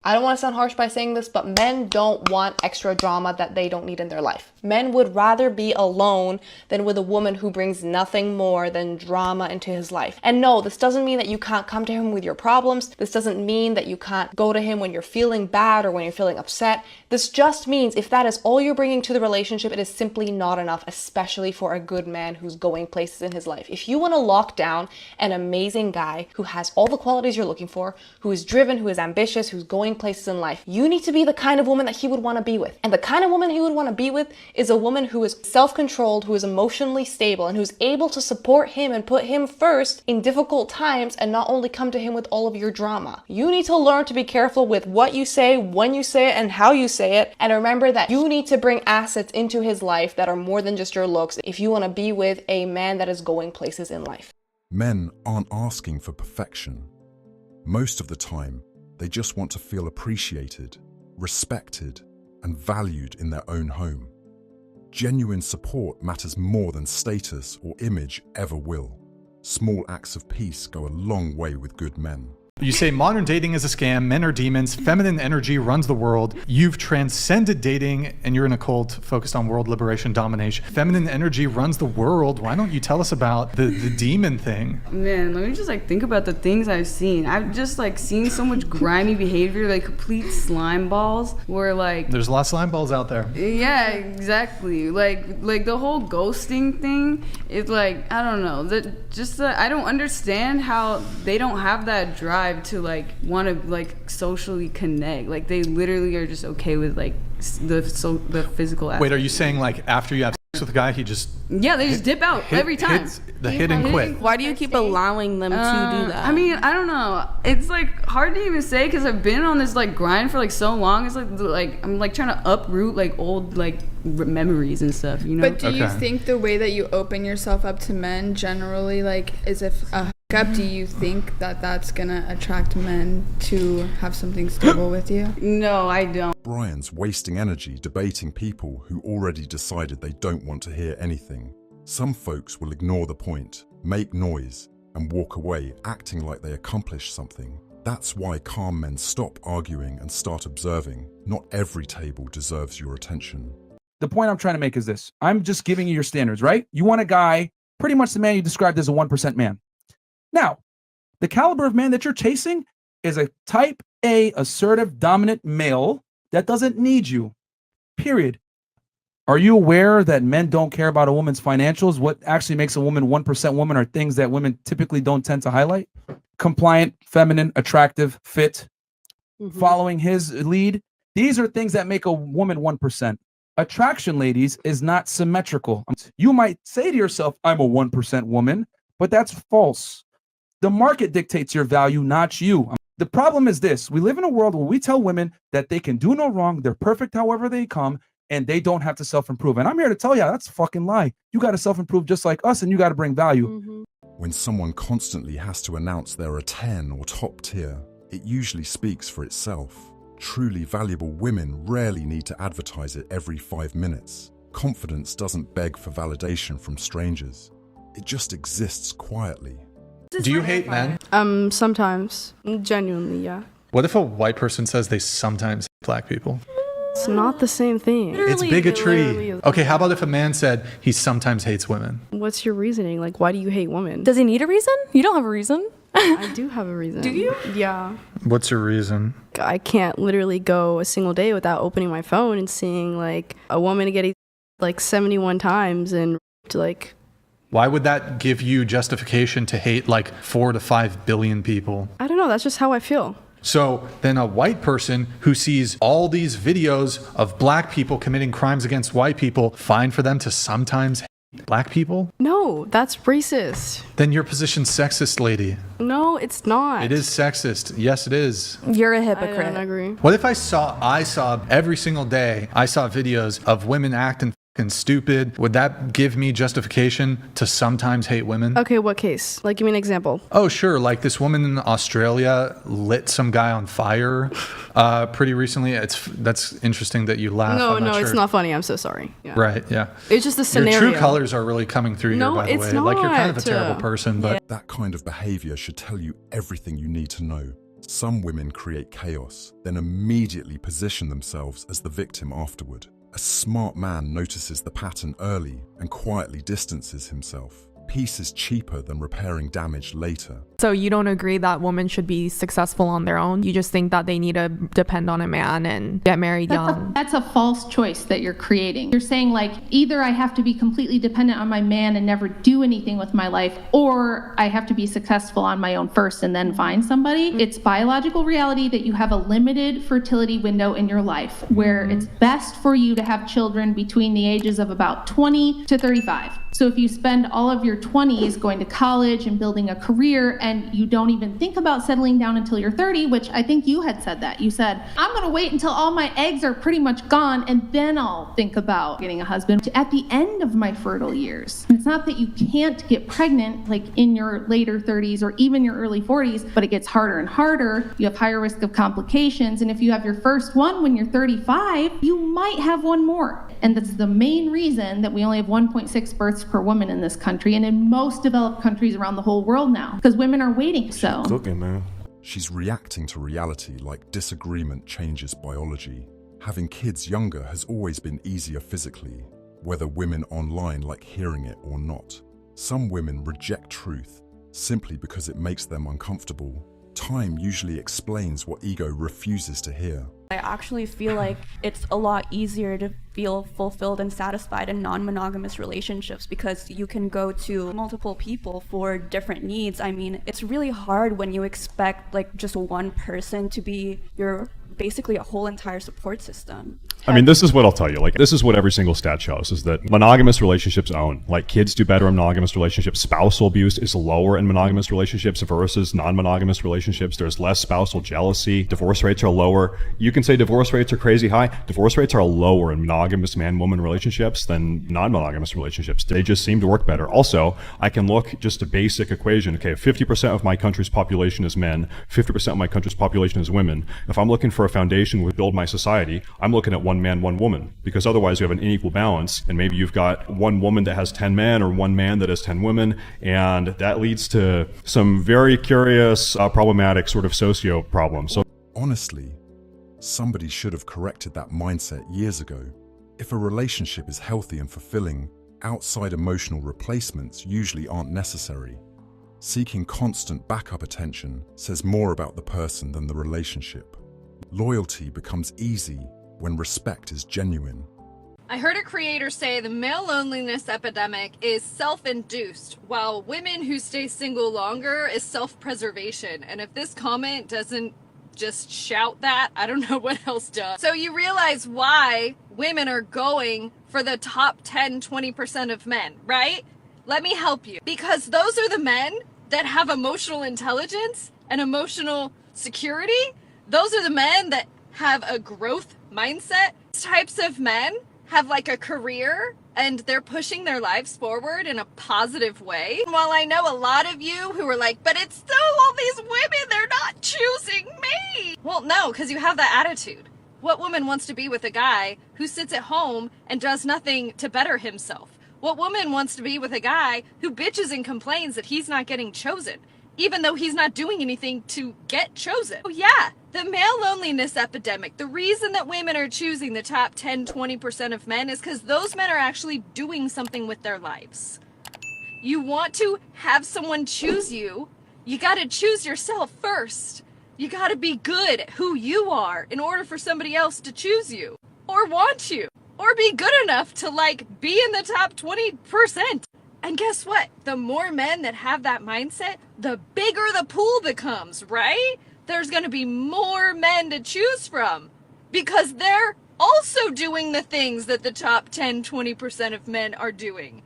I don't want to sound harsh by saying this, but men don't want extra drama that they don't need in their life. Men would rather be alone than with a woman who brings nothing more than drama into his life. And no, this doesn't mean that you can't come to him with your problems. This doesn't mean that you can't go to him when you're feeling bad or when you're feeling upset. This just means if that is all you're bringing to the relationship, it is simply not enough, especially for a good man who's going places in his life. If you want to lock down an amazing guy who has all the qualities you're looking for, who is driven, who is ambitious, who's going places in life, you need to be the kind of woman that he would want to be with. And the kind of woman he would want to be with is a woman who is self-controlled, who is emotionally stable, and who's able to support him and put him first in difficult times and not only come to him with all of your drama. You need to learn to be careful with what you say, when you say it, and how you say it. And remember that you need to bring assets into his life that are more than just your looks if you want to be with a man that is going places in life. Men aren't asking for perfection. Most of the time, they just want to feel appreciated, respected, and valued in their own home. Genuine support matters more than status or image ever will. Small acts of peace go a long way with good men. You say modern dating is a scam, men are demons, feminine energy runs the world. You've transcended dating and you're in a cult focused on world liberation, domination. Feminine energy runs the world. Why don't you tell us about the demon thing? Man, let me just think about the things I've seen. I've just seen so much grimy behavior, complete slime balls where There's a lot of slime balls out there. Yeah, exactly. Like the whole ghosting thing is I don't know. I don't understand how they don't have that drive to want to socially connect. They literally are just okay with the physical aspect. Wait, are you saying after you have sex with a guy, he just they just dip out every time. Hit and quit. Why do you keep allowing them to do that? I mean, I don't know. It's hard to even say because I've been on this grind for so long. It's I'm trying to uproot old memories and stuff. You know. But do you think the way that you open yourself up to men generally as if a hookup, do you think that that's gonna attract men to have something stable with you? No, I don't. Brian's wasting energy debating people who already decided they don't want to hear anything. Some folks will ignore the point, make noise, and walk away acting like they accomplished something. That's why calm men stop arguing and start observing. Not every table deserves your attention. The point I'm trying to make is this. I'm just giving you your standards, right? You want a guy, pretty much the man you described as a 1% man. Now, the caliber of man that you're chasing is a type A, assertive, dominant male that doesn't need you, period. Are you aware that men don't care about a woman's financials? What actually makes a woman 1% woman are things that women typically don't tend to highlight. Compliant, feminine, attractive, fit, following his lead. These are things that make a woman 1%. Attraction, ladies, is not symmetrical. You might say to yourself, I'm a 1% woman, but that's false. The market dictates your value, not you. The problem is this. We live in a world where we tell women that they can do no wrong, they're perfect however they come, and they don't have to self-improve. And I'm here to tell you, that's a fucking lie. You got to self-improve just like us, and you got to bring value. When someone constantly has to announce they're a 10 or top tier, it usually speaks for itself. Truly valuable women rarely need to advertise it every 5 minutes. Confidence doesn't beg for validation from strangers. It just exists quietly. Do you hate men? Sometimes. Genuinely, yeah. What if a white person says they sometimes hate black people? It's not the same thing. It's bigotry. Okay, how about if a man said he sometimes hates women? What's your reasoning? Why do you hate women? Does he need a reason? You don't have a reason. I do have a reason. Do you? Yeah. What's your reason? I can't literally go a single day without opening my phone and seeing a woman getting 71 times and Why would that give you justification to hate 4 to 5 billion people? I don't know. That's just how I feel. So then a white person who sees all these videos of black people committing crimes against white people, fine for them to sometimes hate black people? No, that's racist. Then your position's sexist, lady. No, it's not. It is sexist. Yes, it is. You're a I hypocrite. don't agree. What if I saw every single day, I saw videos of women acting fucking stupid? Would that give me justification to sometimes hate women? Okay, what case? Give me an example. Oh, sure. This woman in Australia lit some guy on fire pretty recently. That's interesting that you laugh. No, I'm not sure. it's not funny. I'm so sorry. Yeah. Right, yeah. It's just the scenario. Your true colors are really coming through No, here, by the it's way. You're kind of a not. terrible person, but That kind of behavior should tell you everything you need to know. Some women create chaos, then immediately position themselves as the victim afterward. A smart man notices the pattern early and quietly distances himself. Peace is cheaper than repairing damage later. So you don't agree that women should be successful on their own? You just think that they need to depend on a man and get married young? That's a false choice that you're creating. You're saying like, either I have to be completely dependent on my man and never do anything with my life, or I have to be successful on my own first and then find somebody. It's biological reality that you have a limited fertility window in your life where it's best for you to have children between the ages of about 20 to 35. So if you spend all of your 20s going to college and building a career and you don't even think about settling down until you're 30, which I think you had said that. You said, I'm going to wait until all my eggs are pretty much gone and then I'll think about getting a husband at the end of my fertile years. And it's not that you can't get pregnant like in your later 30s or even your early 40s, but it gets harder and harder. You have higher risk of complications. And if you have your first one when you're 35, you might have one more. And that's the main reason that we only have 1.6 births per woman in this country and in most developed countries around the whole world now, because women are waiting. So cooking, man. She's reacting to reality like disagreement changes biology. Having kids younger has always been easier physically, whether women online like hearing it or not. Some women reject truth simply because it makes them uncomfortable. Time usually explains what ego refuses to hear. I actually feel like it's a lot easier to feel fulfilled and satisfied in non-monogamous relationships because you can go to multiple people for different needs. I mean, it's really hard when you expect like just one person to be your basically a whole entire support system. I mean, this is what I'll tell you. Like, this is what every single stat shows, is that monogamous relationships own. Like, kids do better in monogamous relationships. Spousal abuse is lower in monogamous relationships versus non-monogamous relationships. There's less spousal jealousy. Divorce rates are lower. You can say divorce rates are crazy high. Divorce rates are lower in monogamous man-woman relationships than non-monogamous relationships. They just seem to work better. Also, I can look just a basic equation. Okay, 50% of my country's population is men. 50% of my country's population is women. If I'm looking for a foundation to build my society, I'm looking at one man, one woman, because otherwise you have an unequal balance, and maybe you've got one woman that has 10 men or one man that has 10 women, and that leads to some very curious, problematic sort of socio problems. So honestly, somebody should have corrected that mindset years ago. If a relationship is healthy and fulfilling, outside emotional replacements usually aren't necessary. Seeking constant backup attention says more about the person than the relationship. Loyalty becomes easy when respect is genuine. I heard a creator say the male loneliness epidemic is self-induced, while women who stay single longer is self-preservation. And if this comment doesn't just shout that, I don't know what else does. So you realize why women are going for the top 10, 20% of men, right? Let me help you. Because those are the men that have emotional intelligence and emotional security. Those are the men that have a growth mindset. These types of men have like a career and they're pushing their lives forward in a positive way. While I know a lot of you who are like, but it's still all these women, they're not choosing me. Well, no, because you have that attitude. What woman wants to be with a guy who sits at home and does nothing to better himself? What woman wants to be with a guy who bitches and complains that he's not getting chosen, even though he's not doing anything to get chosen? Oh yeah, the male loneliness epidemic. The reason that women are choosing the top 10, 20% of men is because those men are actually doing something with their lives. You want to have someone choose you, you gotta choose yourself first. You gotta be good at who you are in order for somebody else to choose you, or want you, or be good enough to like be in the top 20%. And guess what? The more men that have that mindset, the bigger the pool becomes, right? There's going to be more men to choose from because they're also doing the things that the top 10, 20% of men are doing.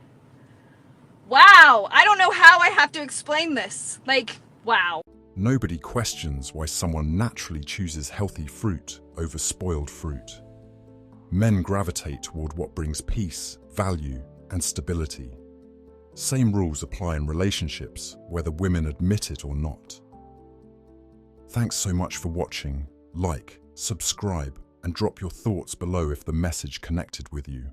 Wow. I don't know how I have to explain this. Like, wow. Nobody questions why someone naturally chooses healthy fruit over spoiled fruit. Men gravitate toward what brings peace, value, and stability. Same rules apply in relationships, whether women admit it or not. Thanks so much for watching. Like, subscribe, and drop your thoughts below if the message connected with you.